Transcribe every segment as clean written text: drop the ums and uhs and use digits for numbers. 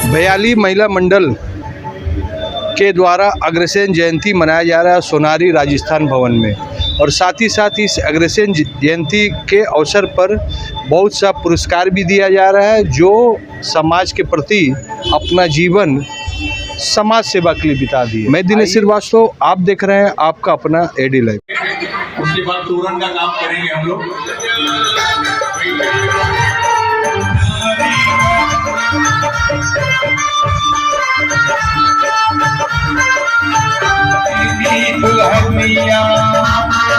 भयाली महिला मंडल के द्वारा अग्रसेन जयंती मनाया जा रहा है सोनारी राजस्थान भवन में, और साथ ही साथ इस अग्रसेन जयंती के अवसर पर बहुत सा पुरस्कार भी दिया जा रहा है जो समाज के प्रति अपना जीवन समाज सेवा के लिए बिता दिए। मैं दिनेश श्रीवास्तव, आप देख रहे हैं आपका अपना एडी लाइव। उसके बाद तोरण का काम करेंगे हम लोग। दुल्हनिया लगता है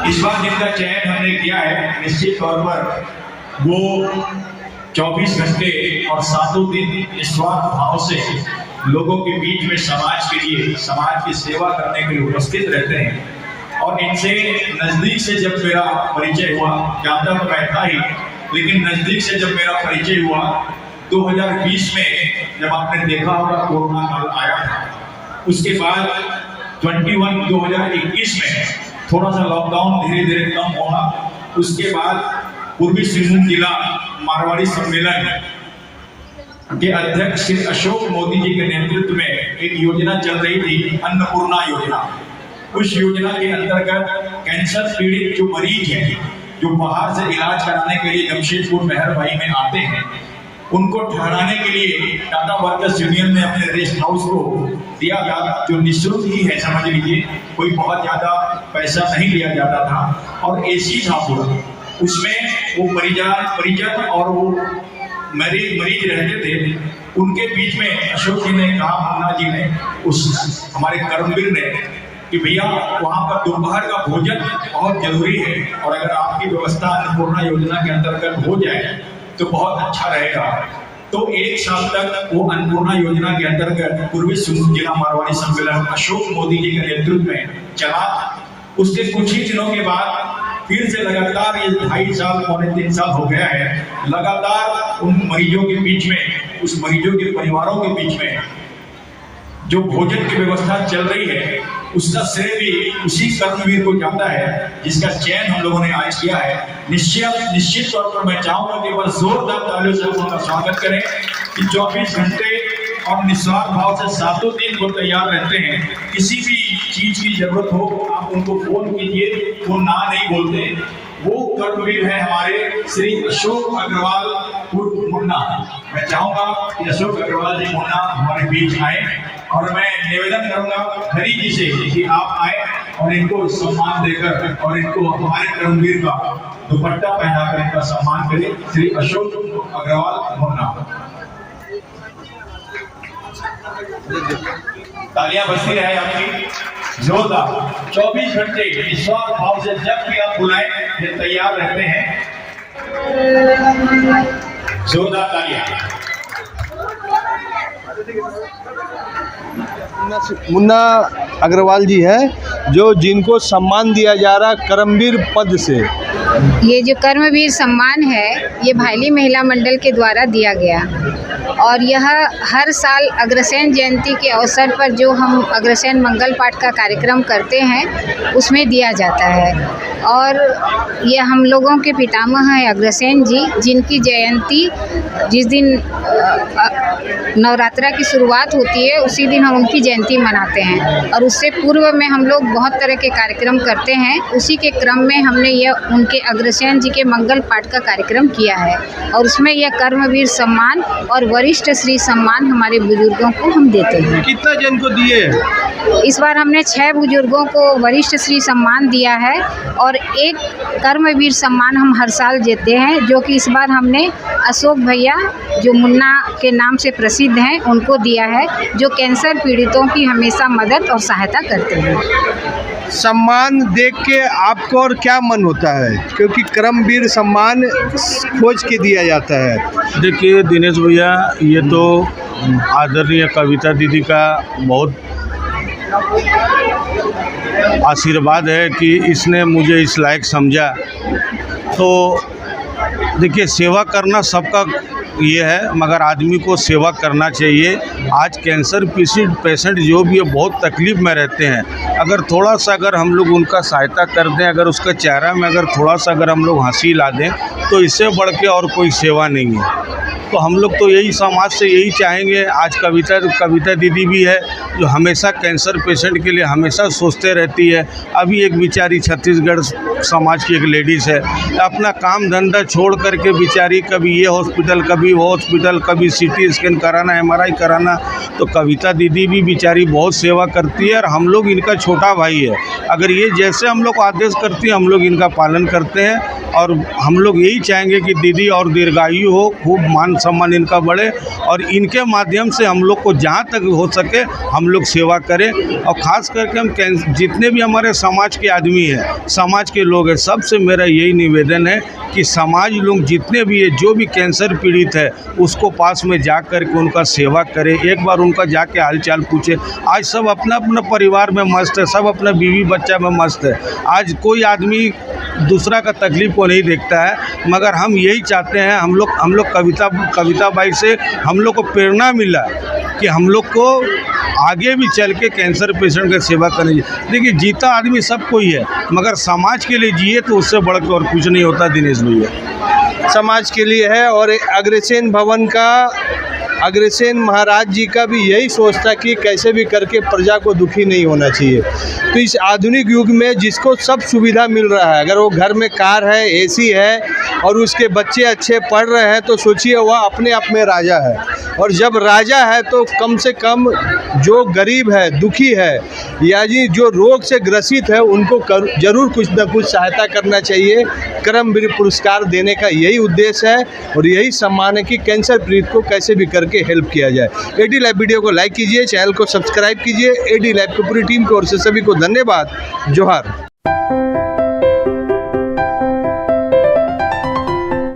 इस बार जिनका चयन हमने किया है निश्चित तौर पर वो 24 घंटे और 7 दिन निस्वार्थ भाव से लोगों के बीच में समाज के लिए, समाज की सेवा करने के लिए उपस्थित रहते हैं। और इनसे नजदीक से जब मेरा परिचय हुआ, जानता तो मैं था ही, लेकिन नजदीक से जब मेरा परिचय हुआ 2020 में, जब आपने देखा होगा कोरोना काल आया था, उसके बाद 2021 में थोड़ा सा लॉकडाउन धीरे धीरे कम हुआ। उसके बाद पूर्वी सिंहभूम जिला मारवाड़ी सम्मेलन के अध्यक्ष श्री अशोक मोदी जी के नेतृत्व में एक योजना चल रही थी, अन्नपूर्णा योजना। उस योजना के अंतर्गत कैंसर पीड़ित जो मरीज हैं, जो बाहर से इलाज कराने के लिए जमशेदपुर मेहरबाई में आते हैं, उनको ठहराने के लिए टाटा वर्कर्स यूनियन ने अपने रेस्ट हाउस को दिया था, जो निःशुल्क ही है, समझ लीजिए, कोई बहुत ज्यादा पैसा नहीं लिया जाता था और एसी था पूरा। उसमें वो परिजन और वो मरीज रहते थे। उनके बीच में अशोक जी ने कहा, मुन्ना जी ने, उस हमारे कर्मवीर ने, कि भैया वहाँ पर दोपहर का भोजन बहुत जरूरी है और अगर आपकी व्यवस्था अन्नपूर्णा योजना के अंतर्गत हो जाए तो बहुत अच्छा रहेगा। तो 1 साल तक वो अन्नपूर्णा योजना के अंतर्गत पूर्वी सिंहभूम जिला मारवाड़ी सम्मेलन अशोक मोदी जी के नेतृत्व में चला। उसके कुछ ही दिनों के बाद फिर से लगातार ये 2.5 साल, पौने 3 साल हो गया है, लगातार उन मरीजों के बीच में, उस मरीजों के परिवारों के बीच में जो भोजन की व्यवस्था चल रही है, उसका श्रेय भी उसी कर्मवीर को जाता है जिसका चयन हम लोगों ने आज किया है। निश्चित तौर पर मैं चाहूंगा कि बस जोरदार तालियों से उनका स्वागत करें कि 24 घंटे और निस्वार्थ भाव से 7 दिन वो तैयार रहते हैं। किसी भी चीज की जरूरत हो आप उनको फोन कीजिए, वो ना नहीं बोलते। वो कर्मवीर है हमारे श्री अशोक अग्रवाल उर्फ मुन्ना। मैं चाहूंगा कि अशोक अग्रवाल जी मुन्ना हमारे बीच आए और मैं निवेदन करूंगा हरि जी से कि आप आए और इनको सम्मान देकर और इनको हमारे कर्मवीर का दुपट्टा पहनाकर इनका सम्मान करें। श्री अशोक अग्रवाल मुन्ना, तालियां बजती रहे आपकी जोरदार। 24 घंटे निस्वार्थ भाव से जब भी आप बुलाएं ये तैयार रहते हैं। जोरदार तालियां। मुन्ना अग्रवाल जी है जो जिनको सम्मान दिया जा रहा है कर्मवीर पद से। ये जो कर्मवीर सम्मान है ये भयाली महिला मंडल के द्वारा दिया गया और यह हर साल अग्रसेन जयंती के अवसर पर जो हम अग्रसेन मंगल पाठ का कार्यक्रम करते हैं उसमें दिया जाता है। और ये हम लोगों के पितामह हैं अग्रसेन जी, जिनकी जयंती जिस दिन नवरात्रा की शुरुआत होती है उसी दिन हम उनकी जयंती मनाते हैं और उससे पूर्व में हम लोग बहुत तरह के कार्यक्रम करते हैं। उसी के क्रम में हमने यह उनके अग्रसेन जी के मंगल पाठ का कार्यक्रम किया है और उसमें यह कर्मवीर सम्मान और वरिष्ठ श्री सम्मान हमारे बुजुर्गों को हम देते हैं। कितना जन को दिए? इस बार हमने 6 बुजुर्गों को वरिष्ठ श्री सम्मान दिया है और 1 कर्मवीर सम्मान हम हर साल देते हैं, जो कि इस बार हमने अशोक भैया जो मुन्ना के नाम से प्रसिद्ध हैं उनको दिया है, जो कैंसर पीड़ितों की हमेशा मदद और सहायता करते हैं। सम्मान देख के आपको और क्या मन होता है, क्योंकि कर्मवीर सम्मान खोज के दिया जाता है? देखिए दिनेश भैया, ये तो आदरणीय कविता दीदी का बहुत आशीर्वाद है कि इसने मुझे इस लायक समझा। तो देखिए सेवा करना सबका ये है, मगर आदमी को सेवा करना चाहिए। आज कैंसर पेशेंट जो भी है बहुत तकलीफ़ में रहते हैं। अगर थोड़ा सा अगर हम लोग उनका सहायता कर दें, अगर उसका चेहरा में अगर थोड़ा सा अगर हम लोग हंसी ला दें, तो इससे बढ़ के और कोई सेवा नहीं है। तो हम लोग तो यही समाज से यही चाहेंगे। आज कविता दीदी भी है जो हमेशा कैंसर पेशेंट के लिए हमेशा सोचते रहती है। अभी एक बेचारी छत्तीसगढ़ समाज की एक लेडीज़ है, अपना काम धंधा छोड़ करके बेचारी कभी ये हॉस्पिटल, कभी वो हॉस्पिटल, कभी CT स्कैन कराना, MRI कराना। तो कविता दीदी भी बेचारी बहुत सेवा करती है और हम लोग इनका छोटा भाई है। अगर ये जैसे हम लोग आदेश करती है, हम लोग इनका पालन करते हैं और हम लोग यही चाहेंगे कि दीदी और दीर्घायु हो, खूब मान सम्मान इनका बढ़े और इनके माध्यम से हम लोग को जहाँ तक हो सके हम लोग सेवा करें। और ख़ास करके हम जितने भी हमारे समाज के आदमी हैं, समाज के लोग हैं, सबसे मेरा यही निवेदन है कि समाज लोग जितने भी है, जो भी कैंसर पीड़ित है, उसको पास में जा कर के उनका सेवा करें। एक बार उनका जाके हालचाल पूछे। आज सब अपना अपना परिवार में मस्त है, सब अपना बीवी बच्चा में मस्त है। आज कोई आदमी दूसरा का तकलीफ़ को नहीं देखता है, मगर हम यही चाहते हैं। हम लोग कविता बाई से हम लोग को प्रेरणा मिला कि हम लोग को आगे भी चल के कैंसर पेशेंट की सेवा करनी चाहिए। देखिए, जीता आदमी सब कोई है, मगर समाज के लिए जिए तो उससे बढ़ के और कुछ नहीं होता। दिनेश भैया, समाज के लिए है। और अग्रसेन भवन का, अग्रसेन महाराज जी का भी यही सोच था कि कैसे भी करके प्रजा को दुखी नहीं होना चाहिए। तो इस आधुनिक युग में जिसको सब सुविधा मिल रहा है, अगर वो घर में कार है, AC है और उसके बच्चे अच्छे पढ़ रहे हैं, तो सोचिए वह अपने आप में राजा है। और जब राजा है तो कम से कम जो गरीब है, दुखी है, या जी जो रोग से ग्रसित है, उनको ज़रूर कुछ न कुछ सहायता करना चाहिए। कर्मवीर पुरस्कार देने का यही उद्देश्य है और यही सम्मान है कि कैंसर पीड़ित को कैसे भी करके हेल्प किया जाए। AD लाइव वीडियो को लाइक कीजिए, चैनल को सब्सक्राइब कीजिए। AD लाइव की पूरी टीम की ओर से सभी को धन्यवाद। जोहार।